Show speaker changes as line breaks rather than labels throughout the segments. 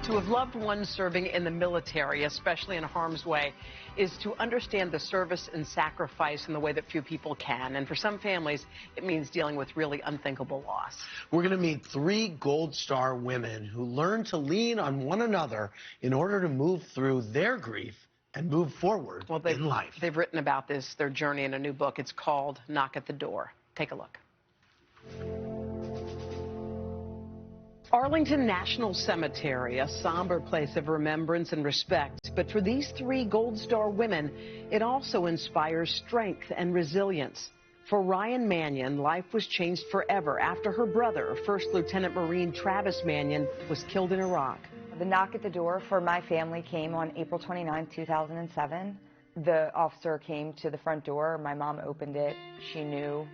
To have loved ones serving in the military, especially in harm's way, is to understand the service and sacrifice in the way that few people can. And for some families, it means dealing with really unthinkable loss.
We're going to meet 3 Gold Star women who learn to lean on one another in order to move through their grief and move forward in life.
They've written about this, their journey, in a new book. It's called Knock at the Door. Take a look. Arlington National Cemetery, a somber place of remembrance and respect. But for these 3 Gold Star women, it also inspires strength and resilience. For Ryan Mannion, life was changed forever after her brother, First Lieutenant Marine Travis Mannion, was killed in Iraq.
The knock at the door for my family came on April 29, 2007. The officer came to the front door. My mom opened it. She knew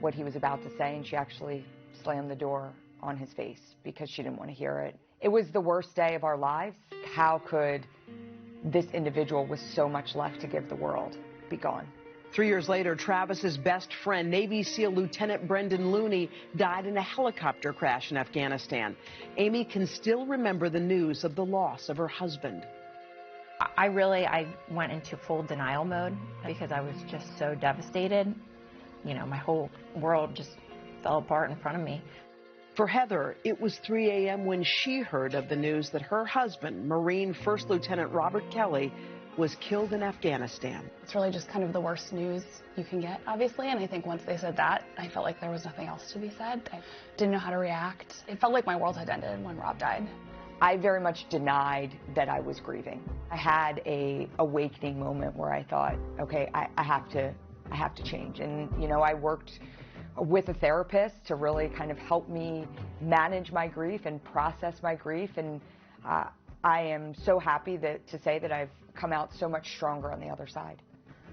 what he was about to say, and she actually slammed the door on his face because she didn't want to hear it. It was the worst day of our lives. How could this individual with so much left to give the world be gone?
3 years later, Travis's best friend, Navy SEAL Lieutenant Brendan Looney, died in a helicopter crash in Afghanistan. Amy can still remember the news of the loss of her husband.
I went into full denial mode because I was just so devastated. You know, my whole world just fell apart in front of me.
For Heather, it was 3 a.m. when she heard of the news that her husband, Marine First Lieutenant Robert Kelly, was killed in Afghanistan.
It's really just kind of the worst news you can get, obviously, and I think once they said that, I felt like there was nothing else to be said. I didn't know how to react. It felt like my world had ended when Rob died.
I very much denied that I was grieving. I had a awakening moment where I thought, okay, I have to change. And, you know, I worked with a therapist to really kind of help me manage my grief and process my grief. And I am so happy to say that I've come out so much stronger on the other side.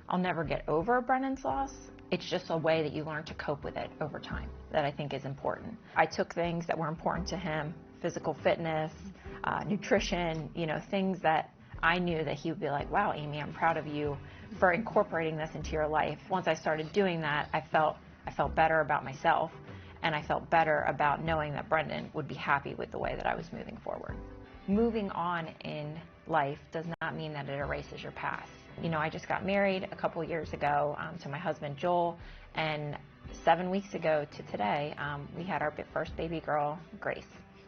I'll never get over Brendan's loss. It's just a way that you learn to cope with it over time that I think is important. I took things that were important to him, physical fitness, nutrition, you know, things that I knew that he would be like, wow, Amy, I'm proud of you for incorporating this into your life. Once I started doing that, I felt better about myself, and I felt better about knowing that Brendan would be happy with the way that I was moving forward. Moving on in life does not mean that it erases your past. You know, I just got married a couple years ago to my husband Joel, and 7 weeks ago to today, we had our first baby girl, Grace.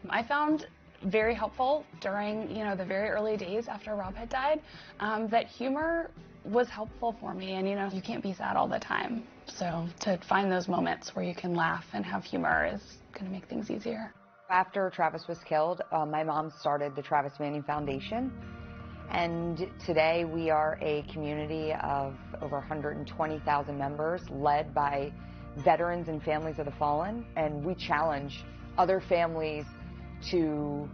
I found very helpful during, you know, the very early days after Rob had died, that humor was helpful for me. And, you know, you can't be sad all the time. So to find those moments where you can laugh and have humor is going to make things easier.
After Travis was killed, my mom started the Travis Manning Foundation. And today we are a community of over 120,000 members led by veterans and families of the fallen. And we challenge other families to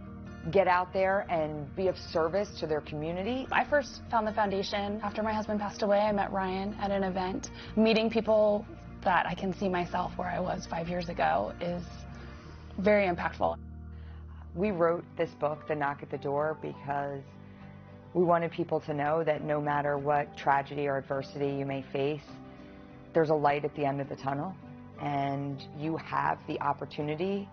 get out there and be of service to their community.
I first found the foundation after my husband passed away. I met Ryan at an event. Meeting people that I can see myself where I was 5 years ago is very impactful.
We wrote this book, The Knock at the Door, because we wanted people to know that no matter what tragedy or adversity you may face, there's a light at the end of the tunnel, and you have the opportunity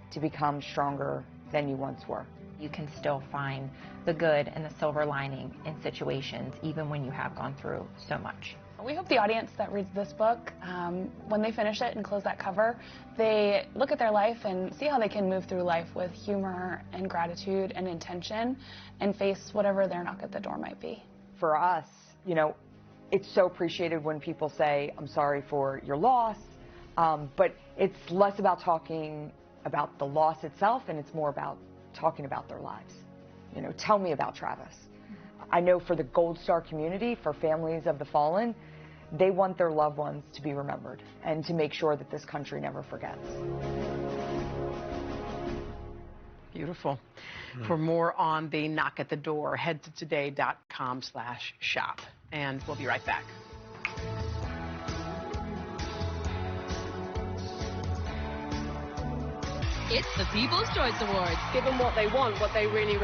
to become stronger than you once were.
You can still find the good and the silver lining in situations, even when you have gone through so much.
We hope the audience that reads this book, when they finish it and close that cover, they look at their life and see how they can move through life with humor and gratitude and intention and face whatever their knock at the door might be.
For us, you know, it's so appreciated when people say, I'm sorry for your loss, but it's less about talking about the loss itself, and it's more about talking about their lives. You know, tell me about Travis. I know for the Gold Star community, for families of the fallen, they want their loved ones to be remembered and to make sure that this country never forgets.
Beautiful. For more on the Knock at the Door, head to today.com/shop. And we'll be right back.
It's the People's Choice Awards.
Give them what they want, what they really